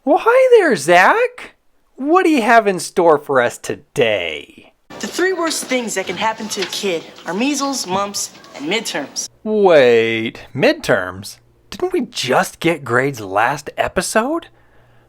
Well, hi there, Zack. What do you have in store for us today? The 3 worst things that can happen to a kid are measles, mumps, and midterms. Wait, midterms? Didn't we just get grades last episode?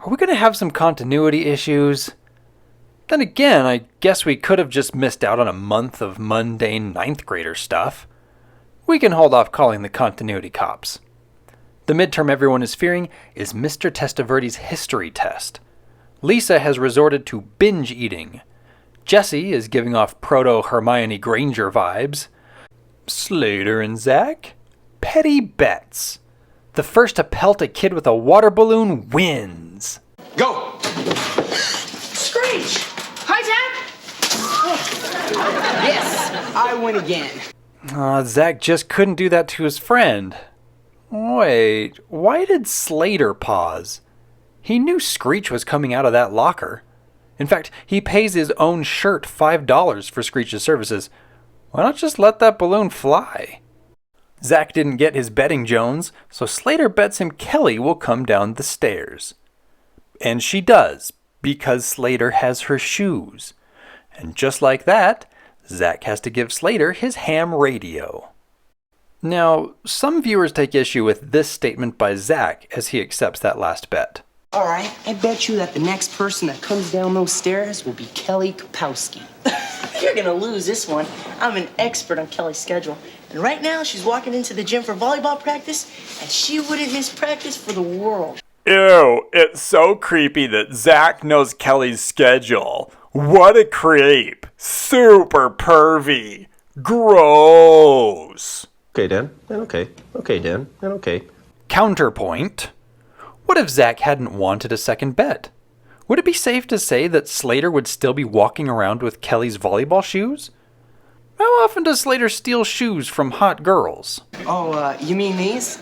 Are we going to have some continuity issues? Then again, I guess we could have just missed out on a month of mundane 9th grader stuff. We can hold off calling the continuity cops. The midterm everyone is fearing is Mr. Testaverde's history test. Lisa has resorted to binge eating. Jessie is giving off proto-Hermione Granger vibes. Slater and Zack? Petty bets. The first to pelt a kid with a water balloon wins. Go! Screech! Hi, Zack! Yes, I win again. Zack just couldn't do that to his friend. Wait, why did Slater pause? He knew Screech was coming out of that locker. In fact, he pays his own shirt $5 for Screech's services. Why not just let that balloon fly? Zack didn't get his betting Jones, so Slater bets him Kelly will come down the stairs. And she does, because Slater has her shoes. And just like that, Zack has to give Slater his ham radio. Now, some viewers take issue with this statement by Zack as he accepts that last bet. Alright, I bet you that the next person that comes down those stairs will be Kelly Kapowski. You're gonna lose this one. I'm an expert on Kelly's schedule. And right now, she's walking into the gym for volleyball practice, and she wouldn't miss practice for the world. Ew, it's so creepy that Zack knows Kelly's schedule. What a creep. Super pervy. Gross. Okay, Dan. Okay. Okay, Dan. Okay. Counterpoint. What if Zack hadn't wanted a second bet? Would it be safe to say that Slater would still be walking around with Kelly's volleyball shoes? How often does Slater steal shoes from hot girls? Oh, you mean these?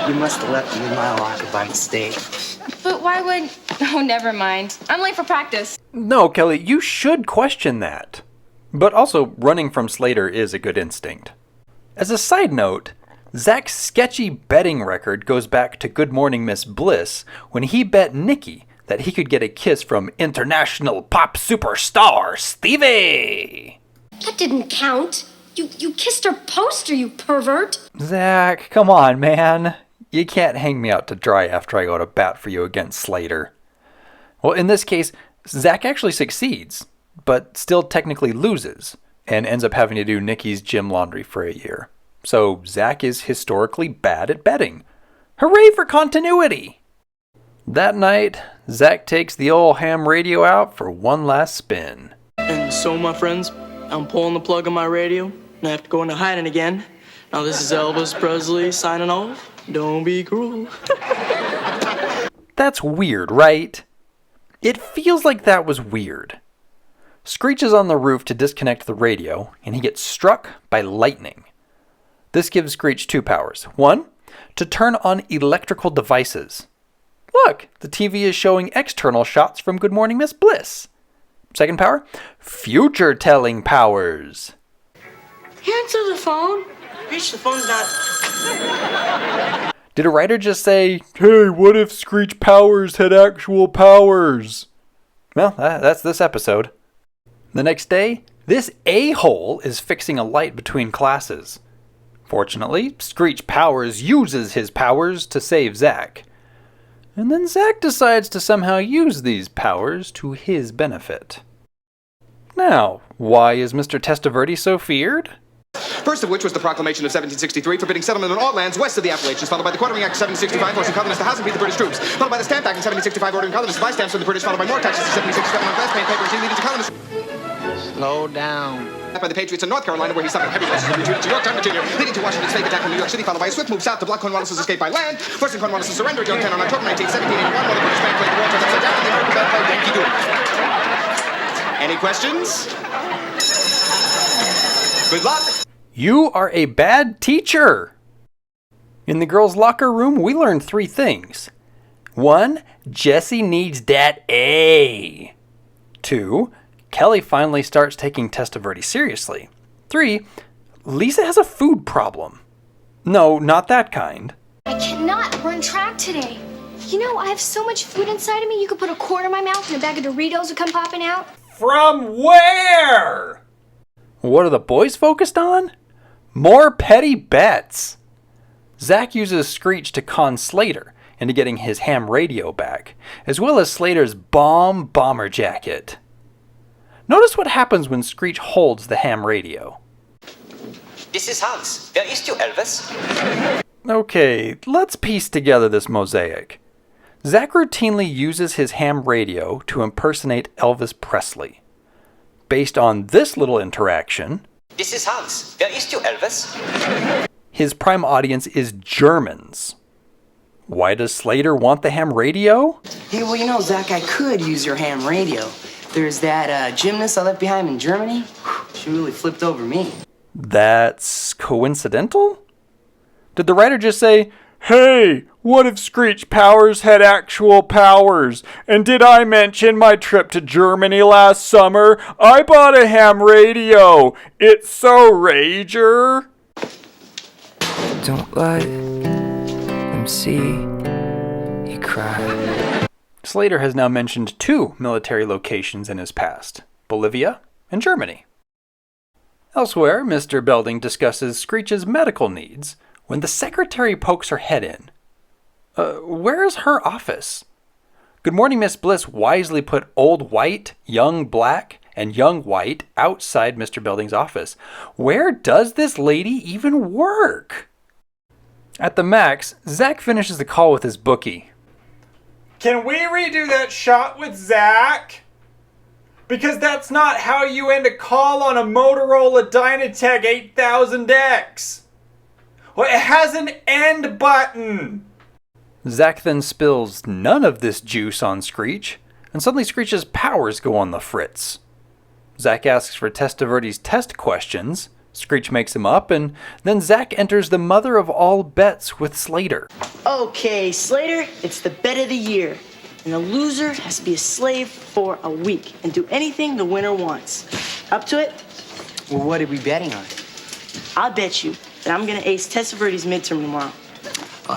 You must have left them in my locker by mistake. But why would... Oh, never mind. I'm late for practice. No, Kelly, you should question that. But also, running from Slater is a good instinct. As a side note, Zack's sketchy betting record goes back to Good Morning Miss Bliss when he bet Nikki that he could get a kiss from international pop superstar Stevie. That didn't count. You kissed her poster, you pervert. Zack, come on, man. You can't hang me out to dry after I go to bat for you against Slater. Well, in this case, Zack actually succeeds, but still technically loses, and ends up having to do Nikki's gym laundry for a year. So Zack is historically bad at betting. Hooray for continuity! That night, Zack takes the old ham radio out for one last spin. And so, my friends, I'm pulling the plug on my radio, and I have to go into hiding again. Now this is Elvis Presley signing off. Don't be cruel. That's weird, right? It feels like that was weird. Screech is on the roof to disconnect the radio, and he gets struck by lightning. This gives Screech 2 powers. 1, to turn on electrical devices. Look, the TV is showing external shots from Good Morning Miss Bliss. Second power, future-telling powers. Answer the phone. Reach the phone's not... Did a writer just say, hey, what if Screech Powers had actual powers? Well, that's this episode. The next day, this a-hole is fixing a light between classes. Fortunately, Screech Powers uses his powers to save Zack. And then Zack decides to somehow use these powers to his benefit. Now, why is Mr. Testaverde so feared? First of which was the proclamation of 1763 forbidding settlement on all lands west of the Appalachians, followed by the Quartering Act of 1765 forcing colonists to house and feed the British troops, followed by the Stamp Act in 1765 ordering colonists to buy stamps from the British, followed by more taxes in 1767 on glass paint paper leading to colonists. Slow down. By the Patriots in North Carolina, where he suffered heavy losses and retreated to Yorktown, Virginia, leading to Washington's fake attack on New York City, followed by a swift move south to block Cornwallis' escape by land, forcing Cornwallis to surrender at Yorktown on October 19, 1781, while the British flag played the war torn upside down and the American flag played Yankee Doodle. Any questions? Good luck. You are a bad teacher! In the girls' locker room, we learned 3 things. 1, Jessie needs that A. 2, Kelly finally starts taking Testaverde seriously. 3, Lisa has a food problem. No, not that kind. I cannot run track today. You know, I have so much food inside of me, you could put a quarter in my mouth and a bag of Doritos would come popping out. From where? What are the boys focused on? More petty bets. Zack uses Screech to con Slater into getting his ham radio back, as well as Slater's bomber jacket. Notice what happens when Screech holds the ham radio. This is Hans. Where is you, Elvis? Okay, let's piece together this mosaic. Zack routinely uses his ham radio to impersonate Elvis Presley. Based on this little interaction, This is Hans. Where is you, Elvis? his prime audience is Germans. Why does Slater want the ham radio? Hey, well, you know, Zach, I could use your ham radio. There's that gymnast I left behind in Germany. She really flipped over me. That's coincidental? Did the writer just say, "Hey, what if Screech Powers had actual powers? And did I mention my trip to Germany last summer? I bought a ham radio. It's so rager." Don't let them see you cry. Slater has now mentioned 2 military locations in his past, Bolivia and Germany. Elsewhere, Mr. Belding discusses Screech's medical needs when the secretary pokes her head in. Where is her office? Good Morning Miss Bliss wisely put Old White, Young Black, and Young White outside Mr. Belding's office. Where does this lady even work? At the Max, Zack finishes the call with his bookie. Can we redo that shot with Zack? Because that's not how you end a call on a Motorola Dynatec 8000X. Well, it has an end button. Zack then spills none of this juice on Screech, and suddenly Screech's powers go on the fritz. Zack asks for Testaverde's test questions, Screech makes him up, and then Zack enters the mother of all bets with Slater. Okay, Slater, it's the bet of the year. And the loser has to be a slave for a week and do anything the winner wants. Up to it? Well, what are we betting on? I'll bet you that I'm gonna ace Testaverde's midterm tomorrow.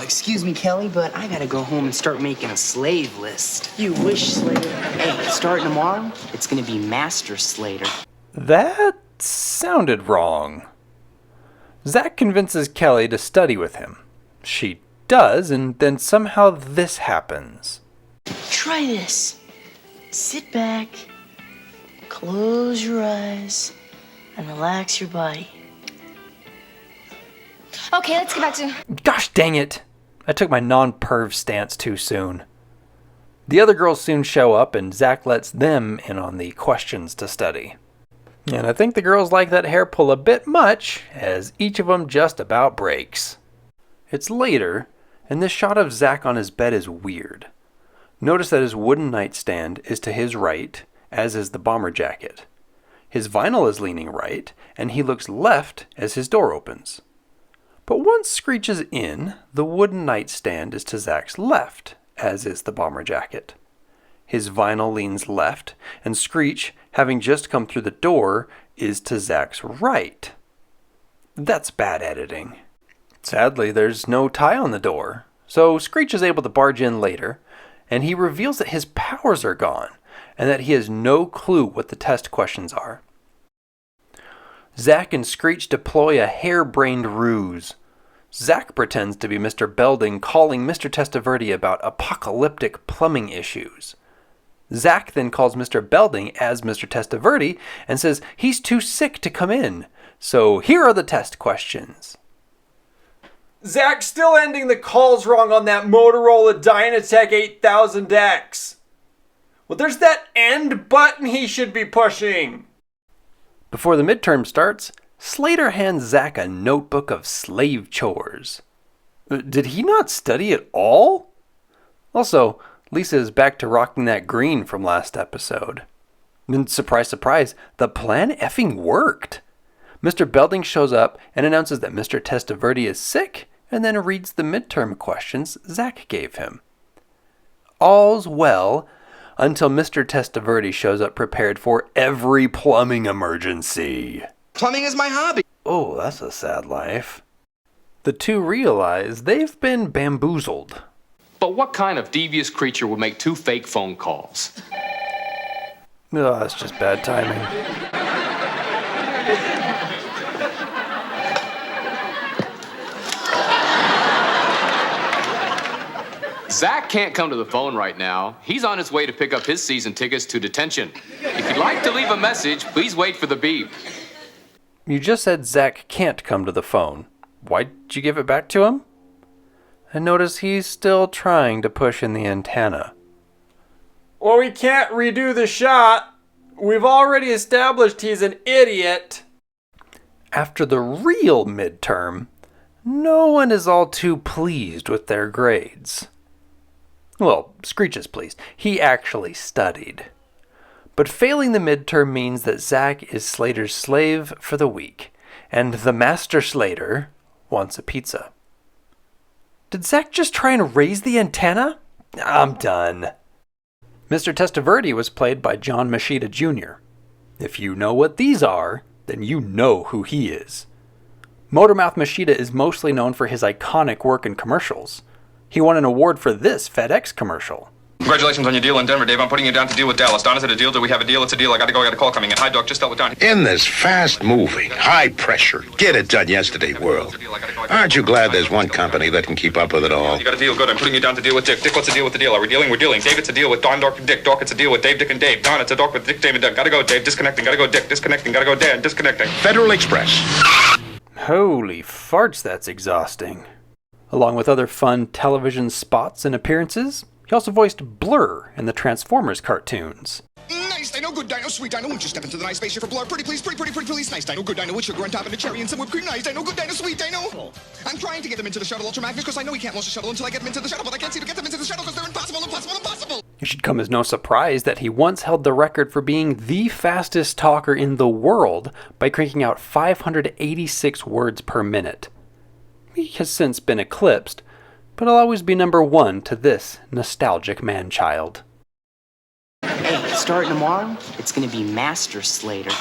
Excuse me, Kelly, but I gotta go home and start making a slave list. You wish, Slater. Hey, starting tomorrow, it's gonna be Master Slater. That sounded wrong. Zack convinces Kelly to study with him. She does, and then somehow this happens. Try this. Sit back, close your eyes, and relax your body. Okay, let's get back to... Gosh dang it! I took my non-perv stance too soon. The other girls soon show up, and Zack lets them in on the questions to study. And I think the girls like that hair pull a bit much, as each of them just about breaks. It's later, and this shot of Zack on his bed is weird. Notice that his wooden nightstand is to his right, as is the bomber jacket. His vinyl is leaning right, and he looks left as his door opens. But once Screech is in, the wooden nightstand is to Zack's left, as is the bomber jacket. His vinyl leans left, and Screech, having just come through the door, is to Zack's right. That's bad editing. Sadly, there's no tie on the door, so Screech is able to barge in later, and he reveals that his powers are gone, and that he has no clue what the test questions are. Zack and Screech deploy a harebrained ruse. Zack pretends to be Mr. Belding calling Mr. Testaverde about apocalyptic plumbing issues. Zack then calls Mr. Belding as Mr. Testaverde and says he's too sick to come in, so here are the test questions. Zack's still ending the calls wrong on that Motorola Dynatec 8000X. Well, there's that end button he should be pushing. Before the midterm starts, Slater hands Zack a notebook of slave chores. Did he not study at all? Also, Lisa is back to rocking that green from last episode. And surprise, surprise, the plan effing worked. Mr. Belding shows up and announces that Mr. Testaverde is sick, and then reads the midterm questions Zack gave him. All's well until Mr. Testaverde shows up prepared for every plumbing emergency. Plumbing is my hobby. Oh, that's a sad life. The two realize they've been bamboozled. But what kind of devious creature would make 2 fake phone calls? Oh, that's just bad timing. Zack can't come to the phone right now. He's on his way to pick up his season tickets to detention. If you'd like to leave a message, please wait for the beep. You just said Zack can't come to the phone. Why'd you give it back to him? And notice he's still trying to push in the antenna. Well, we can't redo the shot. We've already established he's an idiot. After the real midterm, no one is all too pleased with their grades. Well, Screech is pleased. He actually studied. But failing the midterm means that Zack is Slater's slave for the week, and the Master Slater wants a pizza. Did Zack just try and raise the antenna? I'm done. Mr. Testaverde was played by John Moschitta Jr. If you know what these are, then you know who he is. Motormouth Moschitta is mostly known for his iconic work in commercials. He won an award for this FedEx commercial. Congratulations on your deal in Denver, Dave. I'm putting you down to deal with Dallas. Don, is it a deal? Do we have a deal? It's a deal. I gotta go. I got a call coming in. Hi, Doc. Just dealt with Don. In this fast-moving, high-pressure, get-it-done-yesterday world, aren't you glad there's one company that can keep up with it all? You got a deal. Good. I'm putting you down to deal with Dick. Dick, what's the deal with the deal? Are we dealing? We're dealing. Dave, it's a deal with Don, Doc, and Dick. Doc, it's a deal with Dave, Dick, and Dave. Don, it's a doc with Dick, Dave, and Doug. Gotta go, Dave. Disconnecting. Gotta go, Dick. Disconnecting. Gotta go, Dan. Disconnecting. Federal Express. Holy farts, that's exhausting. Along with other fun television spots and appearances, he also voiced Blur in the Transformers cartoons. Nice dino, good dino, sweet dino. Won't you step into the nice spaceship for Blur? Pretty please, pretty please. Nice dino, good dino with sugar on top and a cherry and some whipped cream. Nice dino, good dino, sweet dino. I'm trying to get them into the shuttle, Ultra Magnus, because I know he can't launch the shuttle until I get them into the shuttle, but I can't seem to get them into the shuttle because they're impossible. It should come as no surprise that he once held the record for being the fastest talker in the world by cranking out 586 words per minute. He has since been eclipsed, but he'll always be number 1 to this nostalgic man-child. Hey, starting tomorrow, it's gonna be Master Slater.